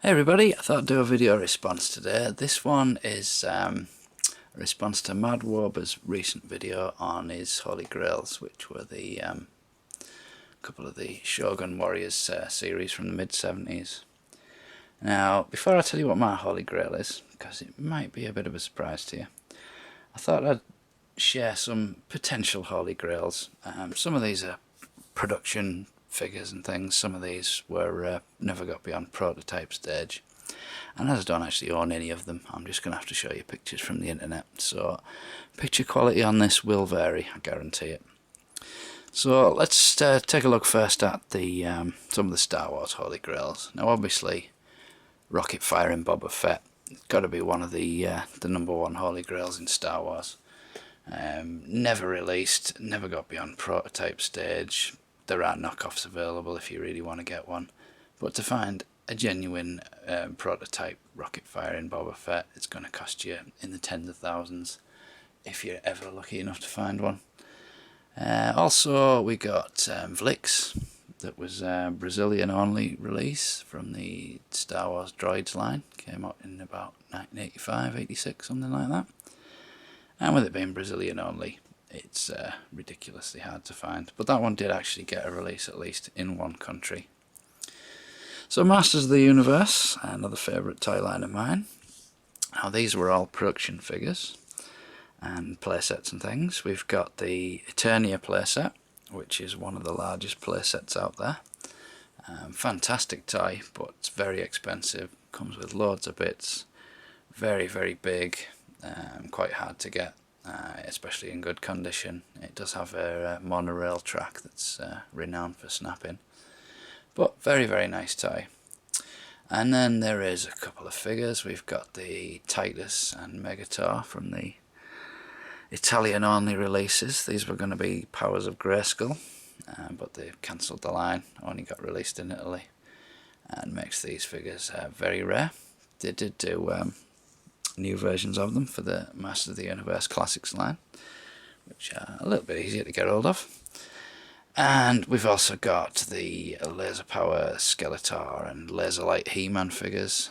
Hey everybody, I thought I'd do a video response today. This one is a response to Maddwoba's recent video on his Holy Grails, which were the couple of the Shogun Warriors series from the mid-70s. Now, before I tell you what my Holy Grail is, because it might be a bit of a surprise to you, I thought I'd share some potential Holy Grails. Some of these are production figures and things. Some of these were never got beyond prototype stage, and as I don't actually own any of them, I'm just going to have to show you pictures from the internet, so picture quality on this will vary, I guarantee it. So let's take a look first at the some of the Star Wars Holy Grails. Now obviously rocket firing Boba Fett, it's got to be one of the number one Holy Grails in Star Wars. Never released, never got beyond prototype stage. There are knockoffs available if you really want to get one, but to find a genuine prototype rocket firing Boba Fett, it's going to cost you in the tens of thousands if you're ever lucky enough to find one. Also we got Vlix, that was a Brazilian only release from the Star Wars Droids line, came out in about 1985, 86, something like that, and with it being Brazilian only, it's ridiculously hard to find, but that one did actually get a release at least in one country. So Masters of the Universe, another favourite toy line of mine. Now these were all production figures and playsets and things. We've got the Eternia playset, which is one of the largest playsets out there. Fantastic toy, but it's very expensive, comes with loads of bits, very big, quite hard to get. Especially in good condition. It does have a monorail track that's renowned for snapping, but very nice toy. And then there is a couple of figures. We've got the Titus and Megator from the Italian only releases. These were going to be Powers of Grayskull, but they've cancelled the line, only got released in Italy, and makes these figures very rare. They did do new versions of them for the Masters of the Universe Classics line, which are a little bit easier to get hold of. And we've also got the Laser Power Skeletor and Laser Light He-Man figures,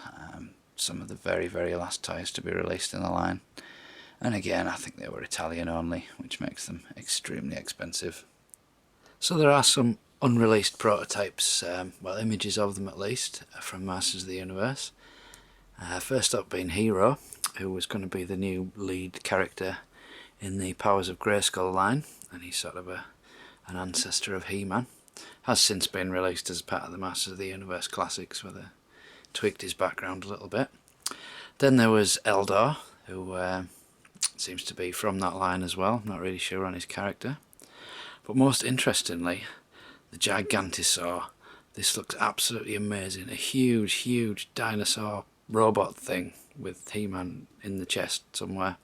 some of the very last toys to be released in the line. And again, I think they were Italian only, which makes them extremely expensive. So there are some unreleased prototypes, well, images of them at least, from Masters of the Universe. First up being Hero, who was going to be the new lead character in the Powers of Grayskull line, and he's sort of an ancestor of He-Man. Has since been released as part of the Masters of the Universe Classics, where they tweaked his background a little bit. Then there was Eldor, who seems to be from that line as well, not really sure on his character. But most interestingly, the Gigantosaur. This looks absolutely amazing, a huge dinosaur robot thing with He-Man in the chest somewhere.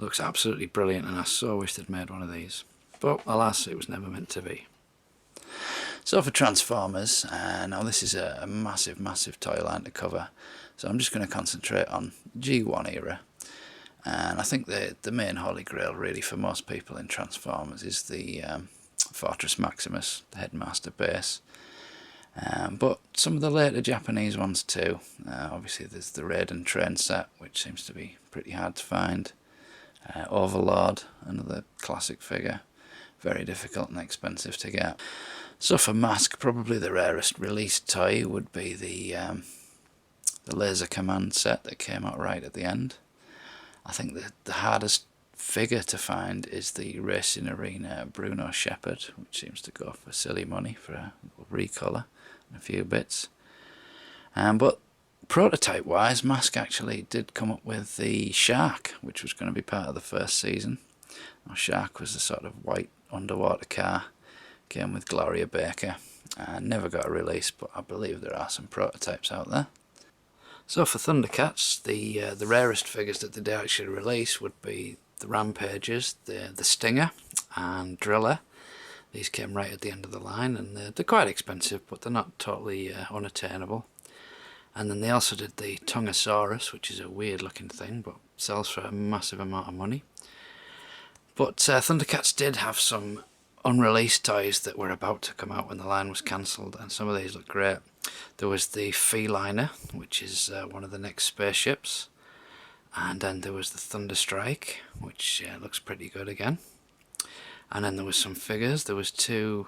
Looks absolutely brilliant, and I so wish they'd made one of these, but alas, it was never meant to be. So for Transformers, now this is a massive toy line to cover, so I'm just going to concentrate on G1 era. And I think the main Holy Grail really for most people in Transformers is the Fortress Maximus, the Headmaster base. But some of the later Japanese ones too. Obviously there's the Raiden train set, which seems to be pretty hard to find. Overlord, another classic figure, very difficult and expensive to get. So for Mask, probably the rarest released toy would be the Laser Command set that came out right at the end. I think the hardest figure to find is the Racing Arena Bruno Shepard, which seems to go for silly money for a recolour and a few bits. But prototype wise, Mask actually did come up with the Shark, which was going to be part of the first season. Now, Shark was a sort of white underwater car, came with Gloria Baker, and never got a release, but I believe there are some prototypes out there. So for Thundercats, the rarest figures that they did actually release would be the Rampagers, the Stinger and Driller. These came right at the end of the line, and they're quite expensive, but they're not totally unattainable. And then they also did the Tongosaurus, which is a weird looking thing, but sells for a massive amount of money. But Thundercats did have some unreleased toys that were about to come out when the line was cancelled, and some of these look great. There was the Feeliner, which is one of the next spaceships, and then there was the Thunderstrike, which looks pretty good again. And then there was some figures. There was 2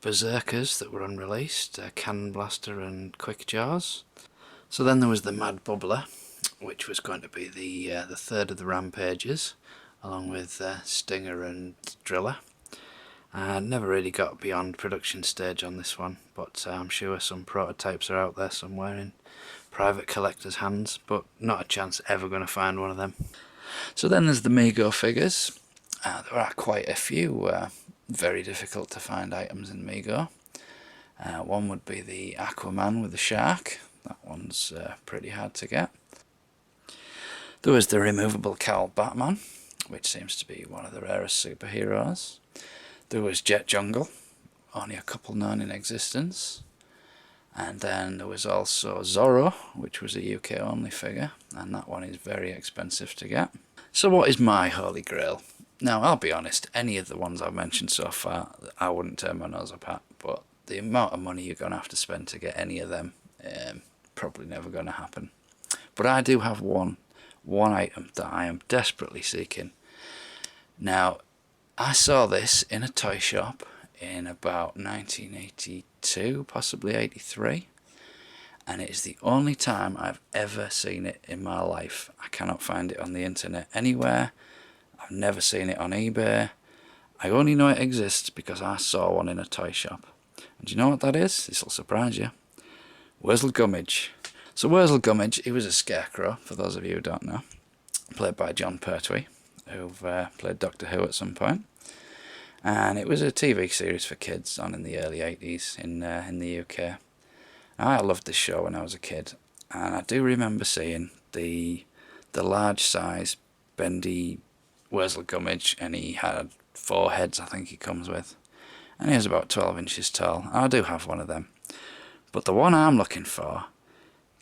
Berserkers that were unreleased, Cannon Blaster and Quick Jaws. So then there was the Maddwoba, which was going to be the third of the Rampages, along with Stinger and Driller. Never really got beyond production stage on this one, but I'm sure some prototypes are out there somewhere in private collectors' hands, but not a chance ever going to find one of them. So then there's the Mego figures. There are quite a few very difficult to find items in Mego. One would be the Aquaman with the shark. That one's pretty hard to get. There was the removable cowl Batman, which seems to be one of the rarest superheroes. There was Jet Jungle, only a couple known in existence. And then there was also Zorro, which was a UK only figure, and that one is very expensive to get. So what is my holy grail? Now, I'll be honest, any of the ones I've mentioned so far, I wouldn't turn my nose up at, but the amount of money you're going to have to spend to get any of them, probably never going to happen. But I do have one item that I am desperately seeking. Now, I saw this in a toy shop in about 1982, possibly 83, and it is the only time I've ever seen it in my life. I cannot find it on the internet anywhere. I've never seen it on eBay. I only know it exists because I saw one in a toy shop. And do you know what that is? This will surprise you. Wurzel Gummidge. So Wurzel Gummidge, he was a scarecrow, for those of you who don't know, played by John Pertwee, who've played Doctor Who at some point. And it was a TV series for kids on in the early 80s in the UK. Now, I loved this show when I was a kid, and I do remember seeing the large size bendy Wurzel Gummidge, and he had 4 heads, I think he comes with, and he was about 12 inches tall. I do have one of them, but the one I'm looking for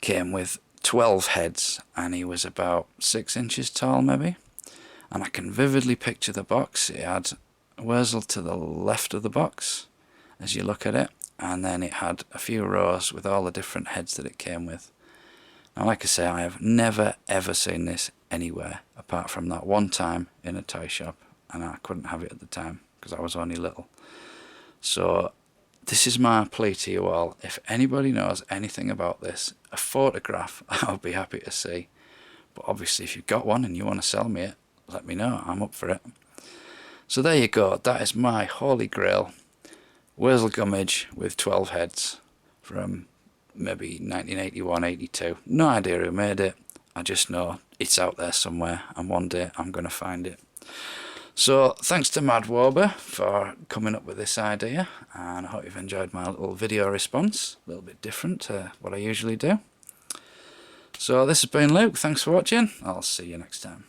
came with 12 heads, and he was about 6 inches tall maybe, and I can vividly picture the box. It had Wurzel to the left of the box as you look at it, and then it had a few rows with all the different heads that it came with. Now, like I say, I have never ever seen this anywhere apart from that one time in a toy shop, and I couldn't have it at the time because I was only little. So this is my plea to you all. If anybody knows anything about this, a photograph I would be happy to see. But obviously if you've got one and you want to sell me it, let me know, I'm up for it. So there you go, that is my holy grail, Wurzel Gummidge with 12 heads from maybe 1981-82. No idea who made it, I just know it's out there somewhere and one day I'm going to find it. So thanks to Maddwoba for coming up with this idea, and I hope you've enjoyed my little video response, a little bit different to what I usually do. So this has been Luke, thanks for watching, I'll see you next time.